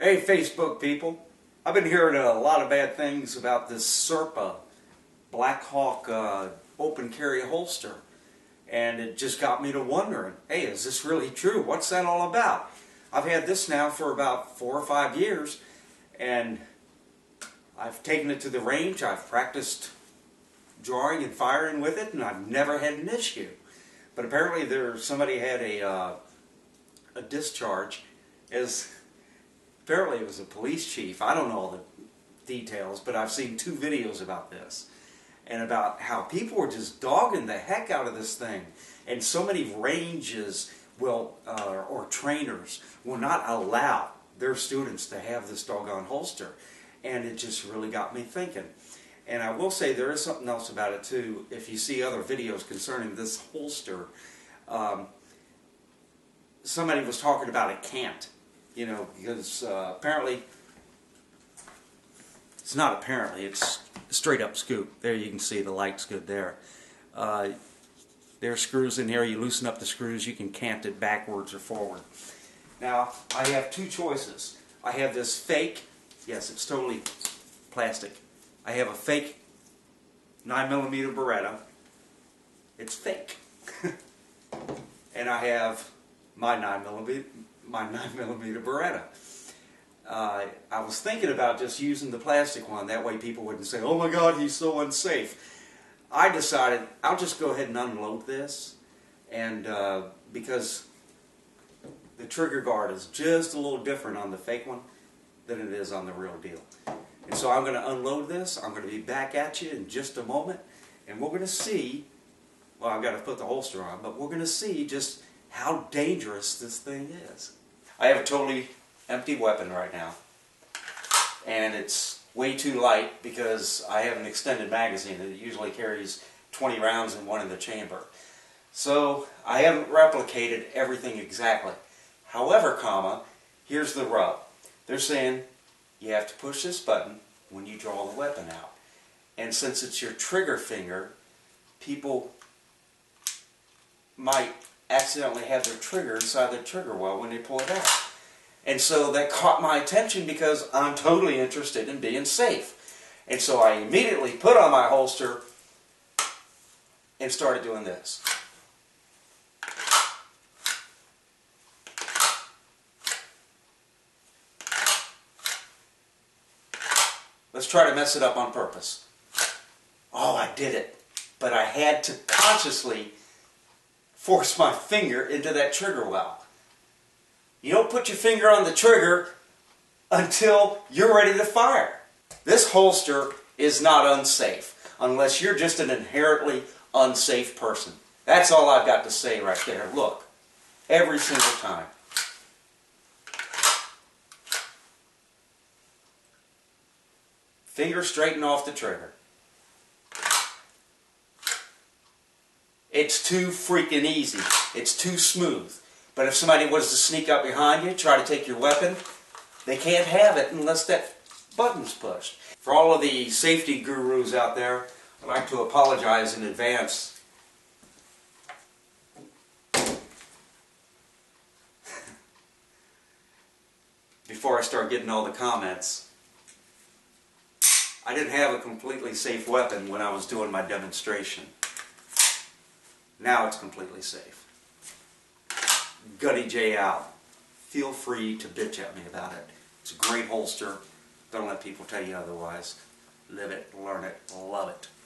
Hey Facebook people, I've been hearing a lot of bad things about this Serpa Blackhawk open carry holster, and it just got me to wondering, hey, is this really true? What's that all about? I've had this now for about 4 or 5 years, and I've taken it to the range. I've practiced drawing and firing with it, and I've never had an issue. But apparently somebody had a discharge. Apparently it was a police chief. I don't know all the details, but I've seen 2 videos about this and about how people were just dogging the heck out of this thing, and so many ranges will or trainers will not allow their students to have this doggone holster, and it just really got me thinking. And I will say there is something else about it too. If you see other videos concerning this holster, somebody was talking about it can't. You know, because apparently, it's not apparently, it's a straight up scoop. There you can see the light's good there. There are screws in here. You loosen up the screws, you can cant it backwards or forward. Now, I have 2 choices. I have this fake, yes, it's totally plastic. I have a fake 9mm Beretta. It's fake. And I have my 9mm Beretta. I was thinking about just using the plastic one. That way people wouldn't say, oh my God, he's so unsafe. I decided I'll just go ahead and unload this, and because the trigger guard is just a little different on the fake one than it is on the real deal. And so I'm going to unload this. I'm going to be back at you in just a moment, and we're going to see, well, I've got to put the holster on, but we're going to see just how dangerous this thing is. I have a totally empty weapon right now, and it's way too light because I have an extended magazine that usually carries 20 rounds in one in the chamber. So I haven't replicated everything exactly. However, here's the rub. They're saying you have to push this button when you draw the weapon out. And since it's your trigger finger, people might accidentally have their trigger inside their trigger well when they pull it out. And so that caught my attention because I'm totally interested in being safe. And so I immediately put on my holster and started doing this. Let's try to mess it up on purpose. Oh, I did it. But I had to consciously force my finger into that trigger well. You don't put your finger on the trigger until you're ready to fire. This holster is not unsafe unless you're just an inherently unsafe person. That's all I've got to say right there. Look, every single time. Finger straighten off the trigger. It's too freaking easy. It's too smooth. But if somebody was to sneak up behind you, try to take your weapon, they can't have it unless that button's pushed. For all of the safety gurus out there, I'd like to apologize in advance. Before I start getting all the comments. I didn't have a completely safe weapon when I was doing my demonstration. Now it's completely safe. Gutty J out. Feel free to bitch at me about it. It's a great holster. Don't let people tell you otherwise. Live it, learn it, love it.